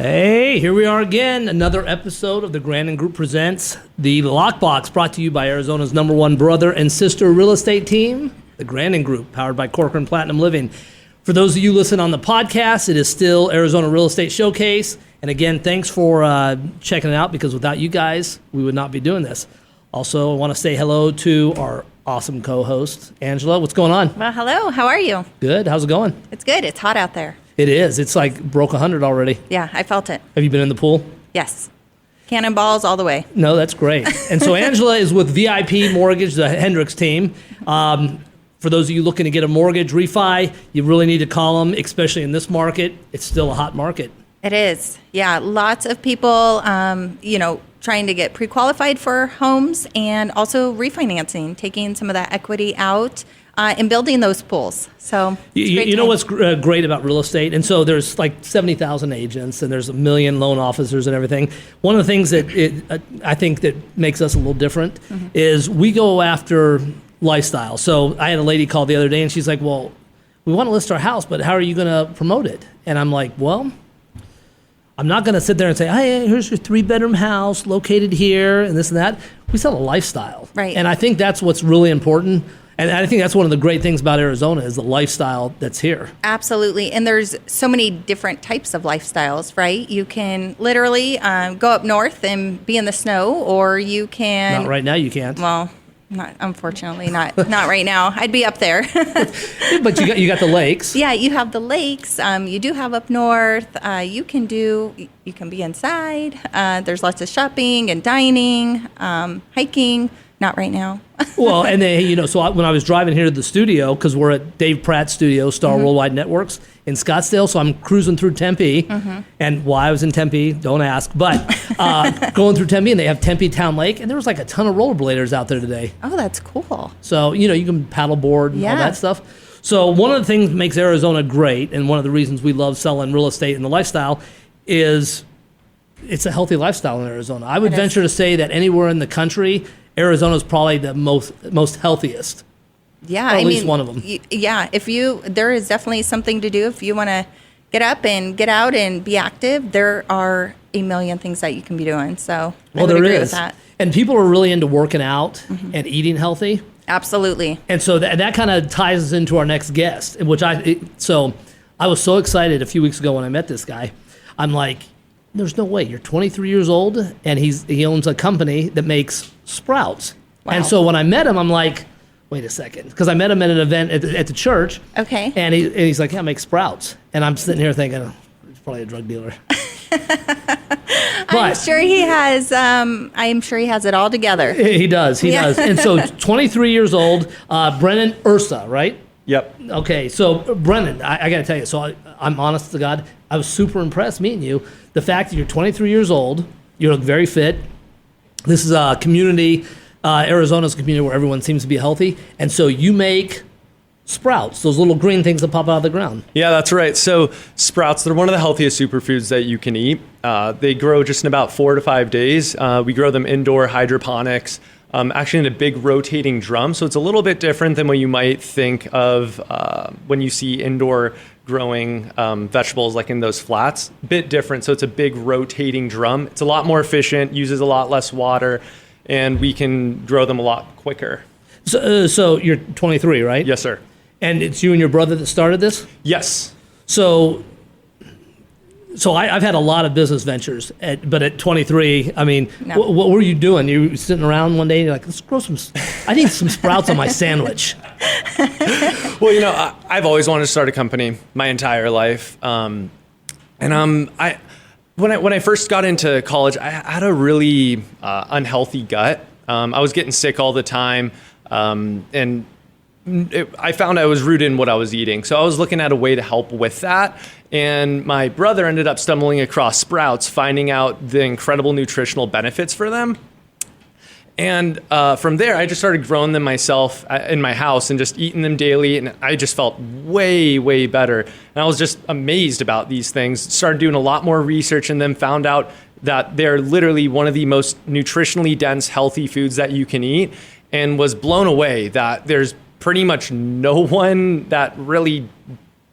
Hey, here we are again. Another episode of the Grandon Group presents the LOCKBOX, brought to you by Arizona's #1 brother and sister real estate team, the Grandon Group, powered by Corcoran Platinum Living. For those of you listening on the podcast, it is still Arizona Real Estate Showcase. And again, thanks for checking it out, because without you guys, we would not be doing this. Also, I want to say hello to our awesome co-host, Angela. What's going on? Well, hello. How are you? Good. How's it going? It's good. It's hot out there. It is. It's like broke 100 already. Yeah, I felt it. Have you been in the pool? Yes. Cannonballs all the way. No, that's great. And so Angela is with VIP Mortgage, the Hendricks team. For those of you looking to get a mortgage refi, you really need to call them, especially in this market. It's still a hot market. It is. Yeah, lots of people, trying to get pre-qualified for homes and also refinancing, taking some of that equity out and building those pools. So you know what's great about real estate? And so there's like 70,000 agents and there's 1 million loan officers and everything. One of the things that I think that makes us a little different is we go after lifestyle. So I had a lady call the other day and she's like, well, we want to list our house, but how are you going to promote it? And I'm like, well, I'm not going to sit there and say, hey, here's your 3-bedroom house located here and this and that. We sell a lifestyle. Right. And I think that's what's really important. And I think that's one of the great things about Arizona is the lifestyle that's here. Absolutely. And there's so many different types of lifestyles, right? You can literally go up north and be in the snow, or you can... Not right now, you can't. Well, unfortunately, not right now. I'd be up there. But you got the lakes. Yeah, you have the lakes. You do have up north. You can be inside. There's lots of shopping and dining, hiking. Not right now. Well, and then, so when I was driving here to the studio, because we're at Dave Pratt's studio, Star Worldwide Networks in Scottsdale, so I'm cruising through Tempe. And why I was in Tempe, don't ask, but going through Tempe, and they have Tempe Town Lake, and there was like a ton of rollerbladers out there today. Oh, that's cool. So, you can paddleboard and all that stuff. So one of the things that makes Arizona great, and one of the reasons we love selling real estate and the lifestyle, is it's a healthy lifestyle in Arizona. I would venture to say that anywhere in the country, Arizona is probably the most healthiest. Yeah, or at least one of them. There is definitely something to do if you want to get up and get out and be active. There are a million things that you can be doing. So I would agree with that. And people are really into working out and eating healthy. Absolutely. And so that kind of ties us into our next guest, so I was so excited a few weeks ago when I met this guy. I'm like, there's no way. You're 23 years old, and he owns a company that makes sprouts. Wow. And so when I met him, I'm like, wait a second. Because I met him at an event at the church. Okay. And he's like, yeah, I make sprouts. And I'm sitting here thinking, oh, he's probably a drug dealer. I'm sure he has it all together. He does. He does. And so 23 years old, Brennan Ursa, right? Yep. Okay, so Brennan, I got to tell you, so I'm honest to God, I was super impressed meeting you. The fact that you're 23 years old, you look very fit. This is a community, Arizona's a community where everyone seems to be healthy. And so you make sprouts, those little green things that pop out of the ground. Yeah, that's right. So sprouts, they're one of the healthiest superfoods that you can eat. They grow just in about 4 to 5 days. We grow them indoor hydroponics, actually in a big rotating drum. So it's a little bit different than what you might think of when you see indoor growing vegetables like in those flats. Bit different. So it's a big rotating drum. It's a lot more efficient, uses a lot less water, and we can grow them a lot quicker. So you're 23, right? Yes, sir. And it's you and your brother that started this? Yes. So I've had a lot of business ventures, but at 23, I mean, what were you doing? You were sitting around one day and you're like, let's grow I need some sprouts on my sandwich. Well, I've always wanted to start a company my entire life. When I first got into college, I had a really unhealthy gut. I was getting sick all the time. And I found I was rooted in what I was eating. So I was looking at a way to help with that. And my brother ended up stumbling across sprouts, finding out the incredible nutritional benefits for them. And from there, I just started growing them myself in my house and just eating them daily. And I just felt way, way better. And I was just amazed about these things. Started doing a lot more research and then found out that they're literally one of the most nutritionally dense, healthy foods that you can eat. And was blown away that there's pretty much no one that really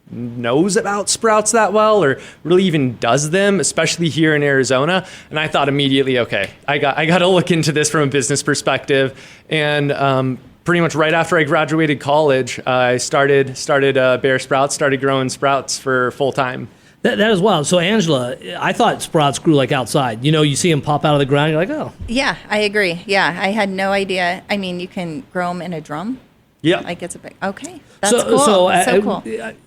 knows about sprouts that well or really even does them, especially here in Arizona. And I thought immediately, okay, I got to look into this from a business perspective. And pretty much right after I graduated college, I started Bear Sprouts, started growing sprouts for full time. That is wild. So, Angela, I thought sprouts grew like outside. You see them pop out of the ground. You're like, oh. Yeah, I agree. Yeah, I had no idea. I mean, you can grow them in a drum. Yeah. Like it's a big, okay. That's cool. So cool.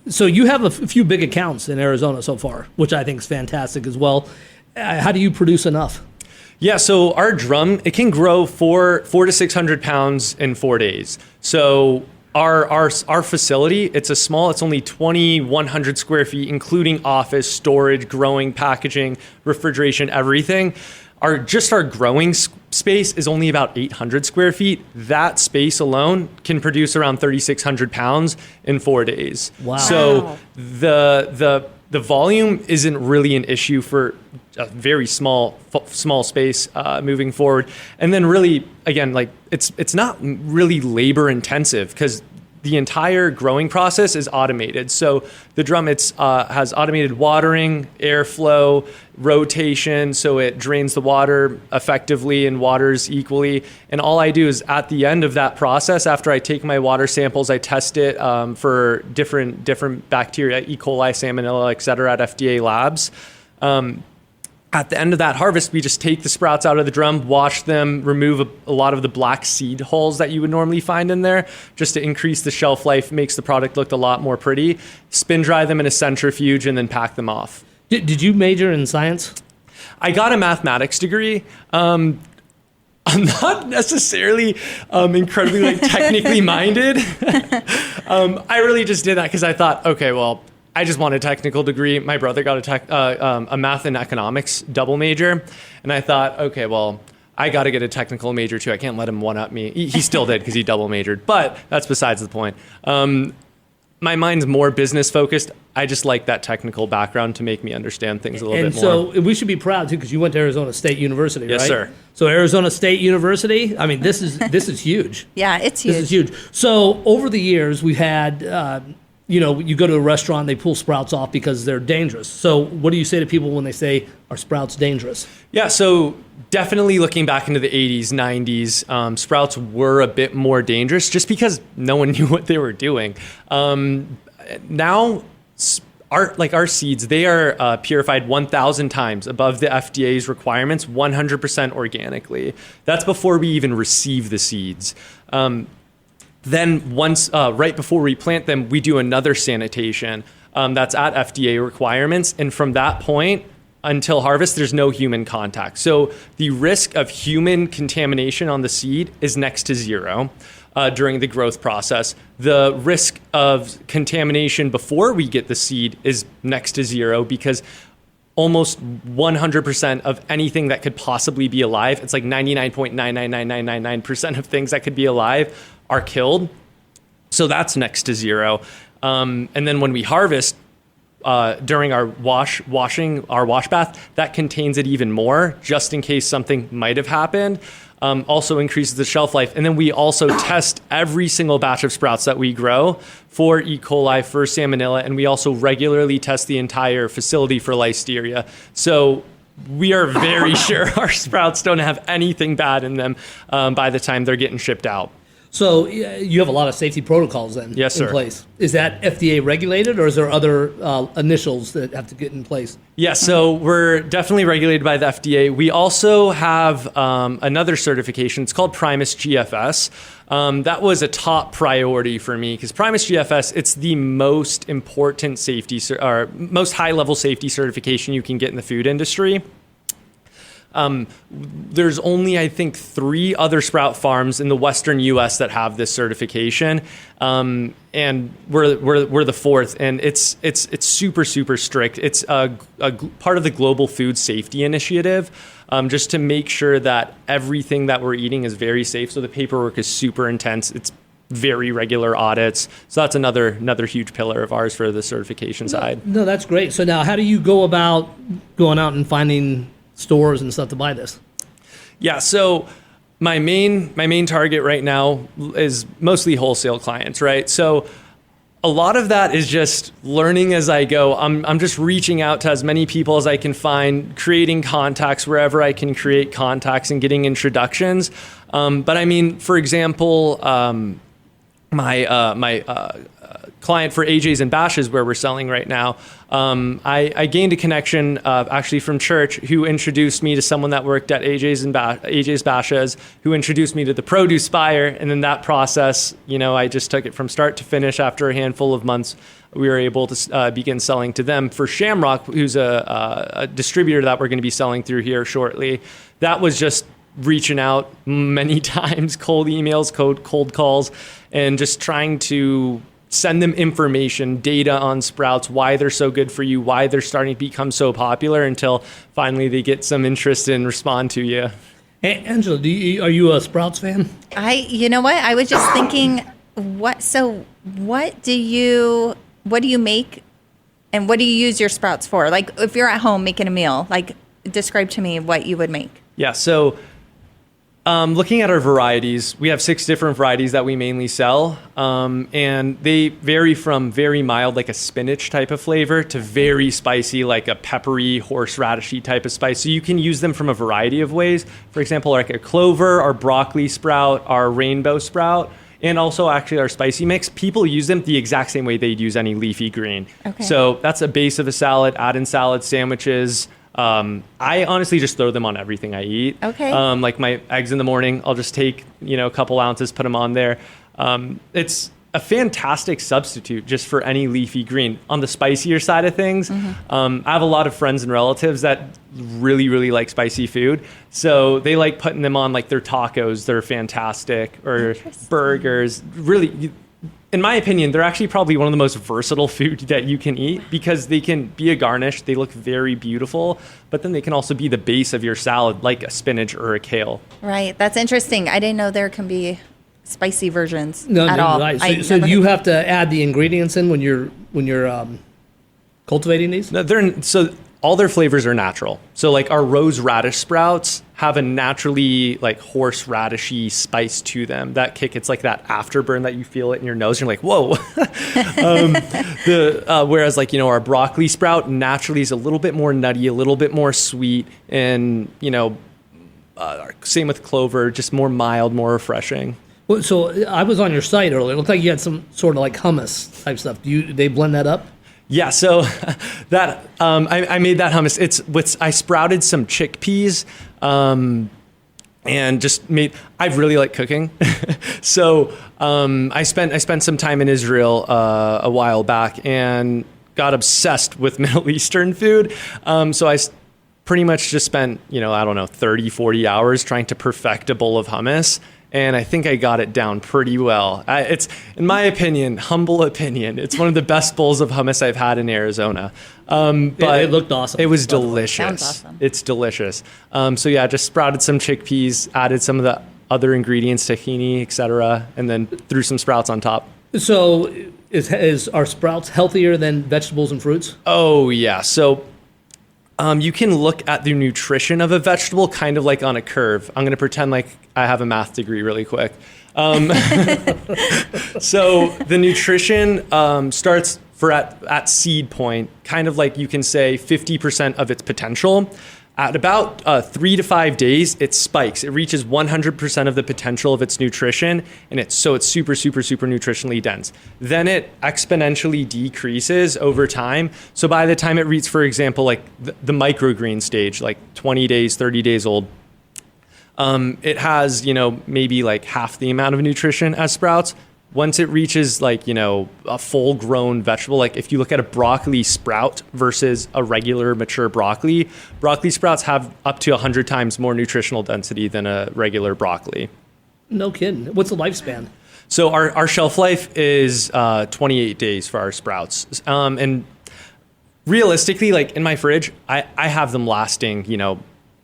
So you have a few big accounts in Arizona so far, which I think is fantastic as well. How do you produce enough? Yeah, so our drum, it can grow 400 to 600 pounds in 4 days. So our facility, it's only 2,100 square feet, including office, storage, growing, packaging, refrigeration, everything. Our growing space is only about 800 square feet. That space alone can produce around 3,600 pounds in 4 days. Wow. So the volume isn't really an issue for a very small space moving forward. And then really, again, like it's not really labor intensive because the entire growing process is automated. So the drum has automated watering, airflow, rotation, so it drains the water effectively and waters equally. And all I do is at the end of that process, after I take my water samples, I test it for different bacteria, E. coli, salmonella, et cetera, at FDA labs. At the end of that harvest, we just take the sprouts out of the drum, wash them, remove a lot of the black seed hulls that you would normally find in there, just to increase the shelf life, makes the product look a lot more pretty. Spin dry them in a centrifuge and then pack them off. Did you major in science? I got a mathematics degree. I'm not necessarily incredibly technically minded. I really just did that because I thought, okay, well, I just want a technical degree. My brother got a math and economics double major. And I thought, okay, well, I got to get a technical major too. I can't let him one-up me. He still did because he double majored. But that's besides the point. My mind's more business focused. I just like that technical background to make me understand things a little bit more. And so we should be proud too because you went to Arizona State University, right? Yes, sir. So Arizona State University, I mean, this is huge. Yeah, it's huge. This is huge. So over the years, we've had... you go to a restaurant, they pull sprouts off because they're dangerous. So what do you say to people when they say, are sprouts dangerous? Yeah, so definitely looking back into the 80s, 90s, sprouts were a bit more dangerous just because no one knew what they were doing. Now, our seeds, they are purified 1,000 times above the FDA's requirements, 100% organically. That's before we even receive the seeds. Then once, right before we plant them, we do another sanitation that's at FDA requirements. And from that point until harvest, there's no human contact. So the risk of human contamination on the seed is next to zero during the growth process. The risk of contamination before we get the seed is next to zero because almost 100% of anything that could possibly be alive, it's like 99.99999% of things that could be alive are killed. So that's next to zero. And then when we harvest during our wash bath, that contains it even more, just in case something might have happened. Also increases the shelf life. And then we also test every single batch of sprouts that we grow for E. coli, for salmonella, and we also regularly test the entire facility for listeria. So we are very sure our sprouts don't have anything bad in them by the time they're getting shipped out. So you have a lot of safety protocols then Yes, sir. in place. Is that FDA regulated or is there other initials that have to get in place? Yeah, so we're definitely regulated by the FDA. We also have another certification. It's called Primus GFS. That was a top priority for me because Primus GFS, it's the most important safety or most high-level safety certification you can get in the food industry. There's only, I think, 3 other sprout farms in the Western U.S. that have this certification, and we're the 4th, and it's super, super strict. It's a part of the Global Food Safety Initiative, just to make sure that everything that we're eating is very safe. So the paperwork is super intense. It's very regular audits. So that's another huge pillar of ours for the certification side. No, that's great. So now how do you go about going out and finding stores and stuff to buy this? Yeah, so my main target right now is mostly wholesale clients, right? So A lot of that is just learning as I go. I'm just reaching out to as many people as I can find, creating contacts wherever I can create contacts and getting introductions. But I mean, for example, my client for AJ's and Bash's, where we're selling right now, I gained a connection actually from church, who introduced me to someone that worked at AJ's Bash's, who introduced me to the produce buyer. And then that process, I just took it from start to finish. After a handful of months, we were able to begin selling to them. For Shamrock, who's a distributor that we're going to be selling through here shortly, that was just reaching out many times, cold emails, cold calls, and just trying to send them information, data on sprouts, why they're so good for you, why they're starting to become so popular, until finally they get some interest and respond to you. Hey, Angela, are you a Sprouts fan? You know what? I was just thinking, what do you make, and what do you use your sprouts for? Like, if you're at home making a meal, like, describe to me what you would make. Yeah, so looking at our varieties, we have 6 different varieties that we mainly sell, and they vary from very mild, like a spinach type of flavor, to very spicy, like a peppery, horseradishy type of spice. So you can use them from a variety of ways. For example, like a clover, our broccoli sprout, our rainbow sprout, and also actually our spicy mix. People use them the exact same way they'd use any leafy green. Okay. So that's a base of a salad, add in salad sandwiches. I honestly just throw them on everything I eat. Okay. Like my eggs in the morning, I'll just take, a couple ounces, put them on there. It's a fantastic substitute just for any leafy green. On the spicier side of things, I have a lot of friends and relatives that really, really like spicy food. So they like putting them on like their tacos. They're fantastic. Or burgers. Really, in my opinion, they're actually probably one of the most versatile food that you can eat, because they can be a garnish. They look very beautiful, but then they can also be the base of your salad, like a spinach or a kale. Right. That's interesting. I didn't know there can be spicy versions at all. Right. So you have to add the ingredients in when you're cultivating these? No, so all their flavors are natural. So like our rose radish sprouts have a naturally like horseradishy spice to them. It's like that afterburn that you feel it in your nose. You're like, whoa. Whereas like, our broccoli sprout naturally is a little bit more nutty, a little bit more sweet, and, same with clover, just more mild, more refreshing. Well, so I was on your site earlier. It looked like you had some sort of like hummus type stuff. They blend that up? Yeah, so that I made that hummus. I sprouted some chickpeas and just I really like cooking. So I spent some time in Israel a while back and got obsessed with Middle Eastern food. So I pretty much just spent, 30, 40 hours trying to perfect a bowl of hummus. And I think I got it down pretty well. It's, in my opinion, humble opinion, it's one of the best bowls of hummus I've had in Arizona. But it looked awesome. It was delicious. Sounds awesome. It's delicious. So yeah, just sprouted some chickpeas, added some of the other ingredients, tahini, etc., and then threw some sprouts on top. So are sprouts healthier than vegetables and fruits? Oh yeah. So you can look at the nutrition of a vegetable kind of like on a curve. I'm going to pretend like I have a math degree really quick. So the nutrition starts at seed point, kind of like you can say 50% of its potential. At about 3 to 5 days, it spikes. It reaches 100% of the potential of its nutrition, and it's super, super, super nutritionally dense. Then it exponentially decreases over time. So by the time it reaches, for example, like the microgreen stage, like 20 days, 30 days old, it has, maybe like half the amount of nutrition as sprouts. Once it reaches like, a full grown vegetable, like if you look at a broccoli sprout versus a regular mature broccoli sprouts have up to 100 times more nutritional density than a regular broccoli. No kidding. What's the lifespan? So our shelf life is 28 days for our sprouts. And realistically, like in my fridge, I have them lasting,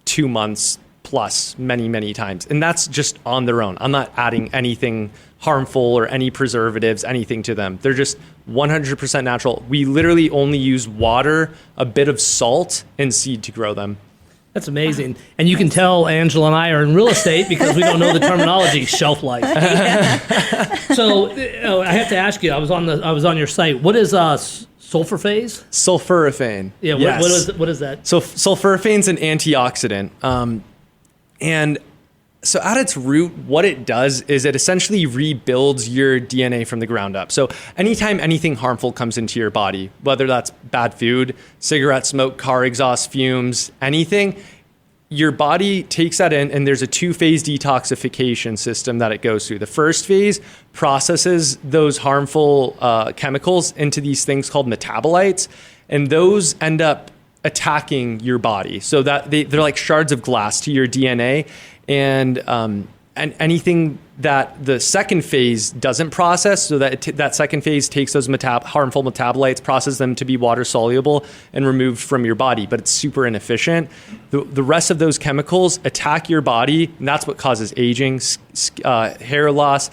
2 months plus many times. And that's just on their own. I'm not adding anything harmful or any preservatives, anything to them. They're just 100% natural. We literally only use water, a bit of salt, and seed to grow them. That's amazing. And you can tell Angela and I are in real estate because we don't know the terminology, shelf life. So I have to ask you, I was on your site. What is sulforaphane? Sulforaphane. Yeah, yes. what is that? So sulforaphane's an antioxidant. And so at its root, what it does is it essentially rebuilds your DNA from the ground up. So anytime anything harmful comes into your body, whether that's bad food, cigarette smoke, car exhaust fumes, anything, your body takes that in, and there's a 2-phase detoxification system that it goes through. The first phase processes those harmful chemicals into these things called metabolites, and those end up attacking your body. So that they're like shards of glass to your DNA, and anything that the second phase doesn't process, so that that second phase takes those harmful metabolites, processes them to be water soluble and removed from your body, but it's super inefficient. The rest of those chemicals attack your body, and that's what causes aging, hair loss,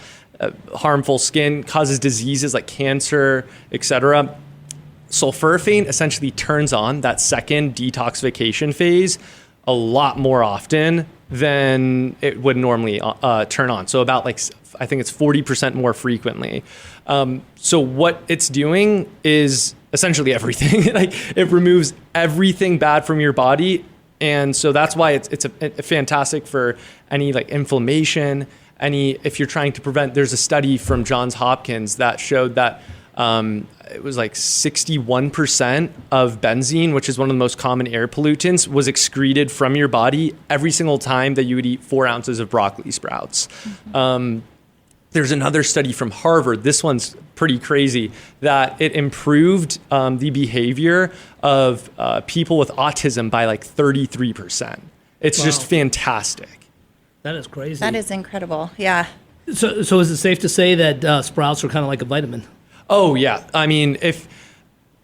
harmful skin, causes diseases like cancer, etc. Sulforaphane essentially turns on that second detoxification phase a lot more often than it would normally turn on. So about I think it's 40% more frequently. So what it's doing is essentially everything. Like it removes everything bad from your body. And so that's why it's a fantastic for any like inflammation, if you're trying to prevent. There's a study from Johns Hopkins that showed that it was like 61% of benzene, which is one of the most common air pollutants, was excreted from your body every single time that you would eat 4 ounces of broccoli sprouts. Mm-hmm. There's another study from Harvard, this one's pretty crazy, that it improved the behavior of people with autism by like 33%. It's Wow. just fantastic. That is crazy. That is incredible. Yeah. So is it safe to say that sprouts are kind of like a vitamin? Oh yeah, I mean, if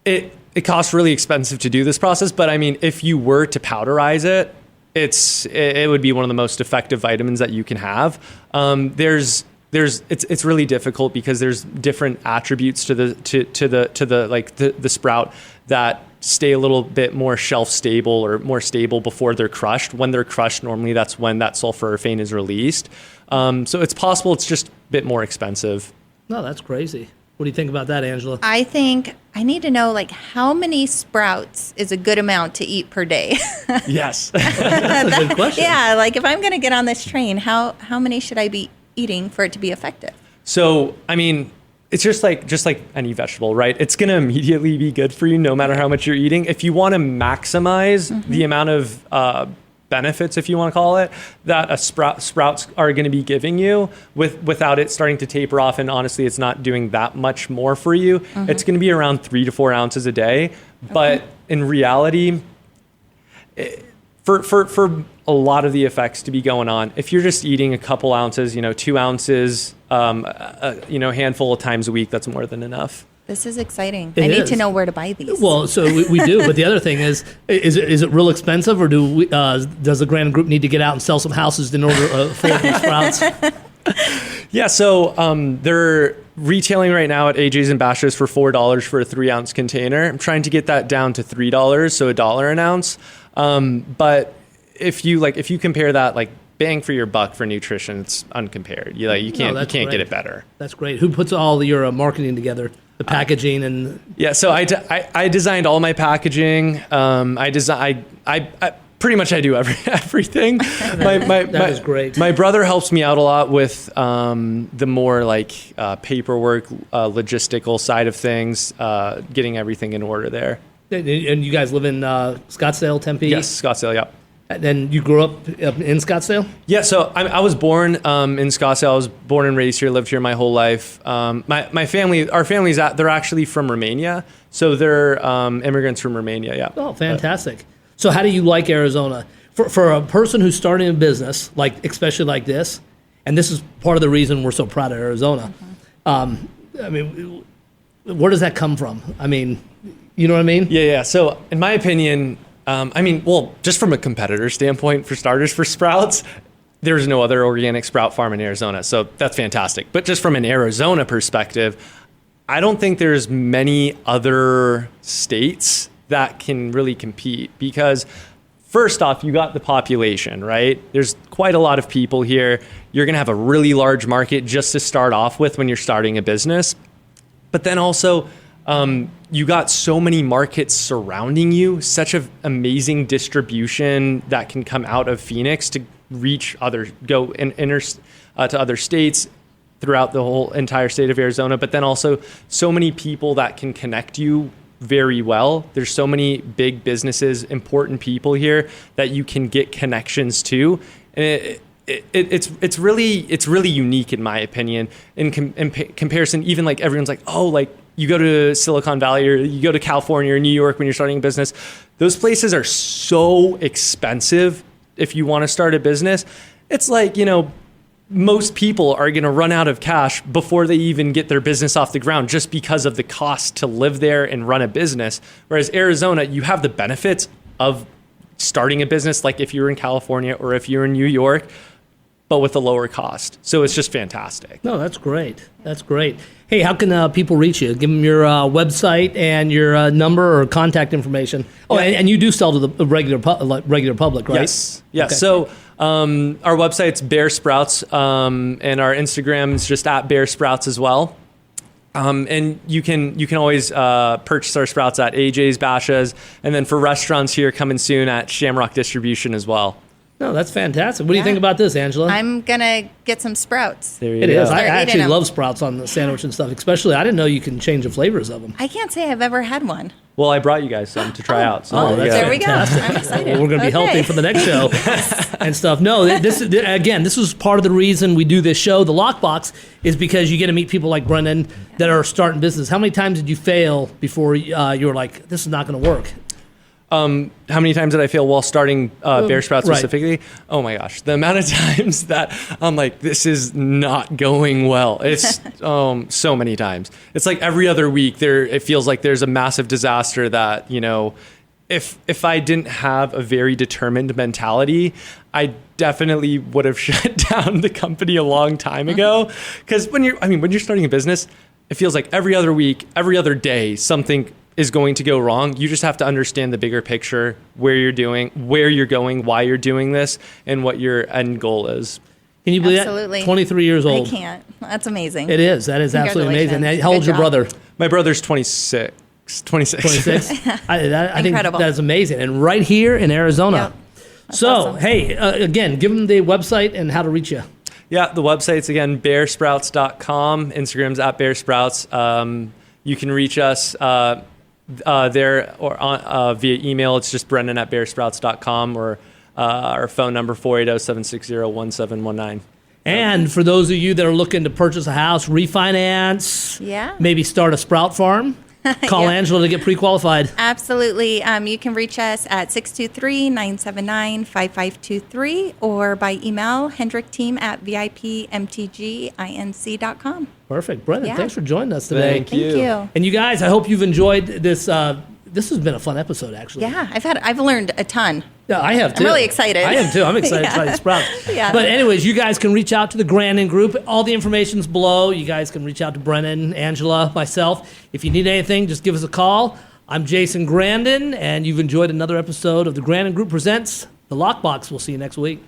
it costs really expensive to do this process, but I mean, if you were to powderize it, it would be one of the most effective vitamins that you can have. It's really difficult because there's different attributes to the sprout that stay a little bit more shelf stable or more stable before they're crushed. When they're crushed, normally that's when that sulforaphane is released. So it's possible it's just a bit more expensitive. No, that's crazy. What do you think about that, Angela? I think I need to know like how many sprouts is a good amount to eat per day. Yes. That's a good question. Yeah, like if I'm going to get on this train, how many should I be eating for it to be effective? So, I mean, it's just like any vegetable, right? It's going to immediately be good for you no matter how much you're eating. If you want to maximize the amount of benefits, if you want to call it, that sprouts are going to be giving you without it starting to taper off, and honestly, it's not doing that much more for you. It's going to be around 3 to 4 ounces a day. But in reality, for a lot of the effects to be going on, if you're just eating a couple ounces, 2 ounces, handful of times a week, that's more than enough. This is exciting. It I need is. to know where to buy these. Well, so we do, but the other thing is it real expensive, or does the Grandon Group need to get out and sell some houses in order to afford these sprouts? Yeah, so they're retailing right now at AJ's and Bashas' for $4 for a 3-ounce container. I'm trying to get that down to $3, so $1 an ounce. But if you compare that, like, bang for your buck for nutrition, it's uncompared. You can't get it better. That's great. Who puts all your marketing together? The packaging and so I designed all my packaging. I pretty much I do everything. That is great. My brother helps me out a lot with the more like paperwork, logistical side of things, getting everything in order there. And you guys live in Scottsdale, Tempe? Yes, Scottsdale. Yeah. And you grew up in Scottsdale? Yeah, so I was born in Scottsdale. I was born and raised here, lived here my whole life. My family, they're actually from Romania. So they're immigrants from Romania, yeah. Oh, fantastic. So how do you like Arizona? For a person who's starting a business, like especially like this, and this is part of the reason we're so proud of Arizona, I mean, where does that come from? I mean, you know what I mean? Yeah. So in my opinion, just from a competitor standpoint, for starters, for sprouts, there's no other organic sprout farm in Arizona. So that's fantastic. But just from an Arizona perspective, I don't think there's many other states that can really compete, because first off, you got the population, right? There's quite a lot of people here. You're going to have a really large market just to start off with when you're starting a business. But then also, you got so many markets surrounding you, such an amazing distribution that can come out of Phoenix to reach to other states throughout the whole entire state of Arizona. But then also so many people that can connect you very well. There's so many big businesses, important people here that you can get connections to. And it's really unique in my opinion in comparison. Even like everyone's like, oh, like you go to Silicon Valley or you go to California or New York when you're starting a business. Those places are so expensive if you want to start a business. It's like, most people are going to run out of cash before they even get their business off the ground just because of the cost to live there and run a business. Whereas Arizona, you have the benefits of starting a business like if you're in California or if you're in New York, but with a lower cost. So it's just fantastic. No, that's great. That's great. Hey, how can people reach you? Give them your website and your number or contact information. Oh, yeah. and you do sell to the regular public, right? Yes. Yeah. Okay. So our website's Bear Sprouts, and our Instagram is just at Bear Sprouts as well. And you can always purchase our sprouts at AJ's, Basha's, and then for restaurants here coming soon at Shamrock Distribution as well. No, that's fantastic. What do you think about this, Angela? I'm going to get some sprouts. There you It go. is. I Start actually eating 'em. love sprouts on the sandwich and stuff, especially. I didn't know you can change the flavors of them. I can't say I've ever had one. Well, I brought you guys some to try out. So Oh, that's There we go. fantastic. I'm excited. We're going to be Okay. healthy for the next show and stuff. No, this is part of the reason we do this show. The Lockbox is because you get to meet people like Brendan that are starting business. How many times did you fail before you were like, this is not going to work? how many times did I fail while starting Bear Sprouts right. specifically? Oh my gosh, the amount of times that I'm like, this is not going well. It's so many times. It's like every other week it feels like there's a massive disaster that, if I didn't have a very determined mentality, I definitely would have shut down the company a long time ago. Because when you're starting a business, it feels like every other week, every other day, something is going to go wrong. You just have to understand the bigger picture, where you're going, why you're doing this, and what your end goal is. Can you believe Absolutely. that? 23 years old. I can't. That's amazing. It is. That is absolutely amazing. Congratulations. How old's Good your brother? My brother's 26. 26? I think Incredible. that is amazing. And right here in Arizona. Yep. So, awesome. hey, again, give them the website and how to reach you. Yeah, the website's, again, bearsprouts.com. Instagram's at bearsprouts. You can reach us there or via email. It's just Brendan at bearsprouts.com, or our phone number 480-760-1719. And for those of you that are looking to purchase a house, refinance, Yeah. maybe start a sprout farm, call Yeah. Angela to get pre-qualified. Absolutely. You can reach us at 623-979-5523 or by email, hendrickteam@vipmtginc.com. Perfect. Brendan, Yeah. thanks for joining us today. Thank you. Thank you. And you guys, I hope you've enjoyed this. This has been a fun episode, actually. Yeah, I've learned a ton. Yeah, I have too. really excited. I am too. I'm excited to Yeah. try the sprouts. Yeah. But anyways, you guys can reach out to the Grandon Group. All the information's below. You guys can reach out to Brennan, Angela, myself. If you need anything, just give us a call. I'm Jason Grandon, and you've enjoyed another episode of the Grandon Group Presents The Lockbox. We'll see you next week.